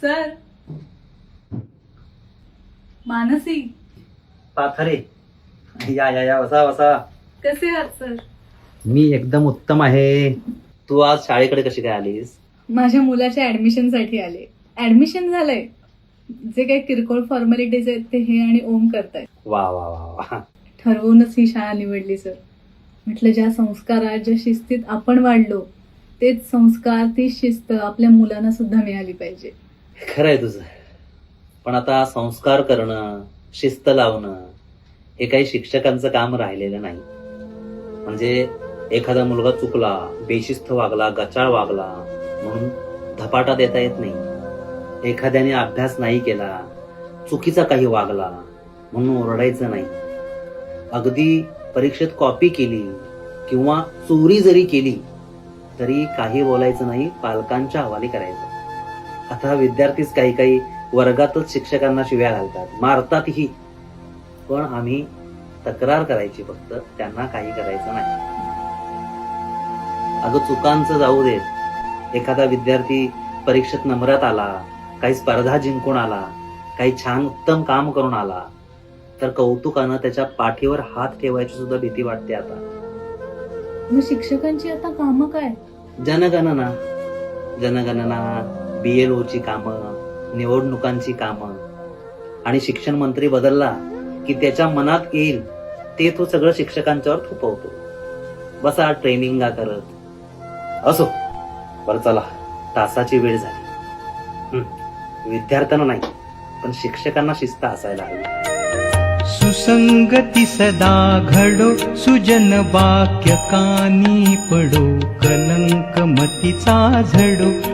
Sir, Mansi Pathare, या या या वसा वसा. कसे आहात सर? मी एकदम उत्तम आहे. तू आज शाळेकडे कशी काय आलीस? माझ्या मुलाच्या ऍडमिशन साठी आले. ऍडमिशन झालंय. जे काही किरकोळ फॉर्मॅलिटीज आहेत ते हे आणि ओम करतायत. वा वा वा वा. ठरवूनच ही शाळा निवडली सर. म्हटलं ज्या संस्कारात ज्या शिस्तीत आपण वाढलो तेच संस्कार तीच शिस्त आपल्या मुलांना सुद्धा मिळाली पाहिजे. खरंय तुझं. पण आता संस्कार करणं, शिस्त लावणं हे काही शिक्षकांचं काम राहिलेलं नाही. म्हणजे एखादा मुलगा चुकला, बेशिस्त वागला, गचाळ वागला म्हणून धपाटा देता येत नाही. एखाद्याने अभ्यास नाही केला, चुकीचा काही वागला म्हणून ओरडायचं नाही. अगदी परीक्षेत कॉपी केली किंवा चोरी जरी केली तरी काही बोलायचं नाही, पालकांच्या हवाली करायचं. आता विद्यार्थीच काही काही वर्गातच शिक्षकांना शिव्या घालतात, मारतातही. पण आम्ही तक्रार करायची फक्त, त्यांना काही करायचं नाही. अगं चुकांचं जाऊ देत. एखादा विद्यार्थी परीक्षेत नंबरात आला, काही स्पर्धा जिंकून आला, काही छान उत्तम काम करून आला तर कौतुकानं त्याच्या पाठीवर हात ठेवायची सुद्धा भीती वाटते आता. मग शिक्षकांची आता कामं काय? जनगणना, BLO ची कामं, निवडणुकांची कामं. आणि शिक्षण मंत्री बदलला की त्याच्या मनात येईल ते तो सगळं शिक्षकांच्यावर थोपवतो. बसा ट्रेनिंगा करत. असो, बरं चला, तासाची वेळ झाली. विद्यार्थ्यांना नाही पण शिक्षकांना शिस्त असायला हवी. सुसंगती सदा घडो, सुजन वाक्य कानी पडो, कलंक मतीचा झडो.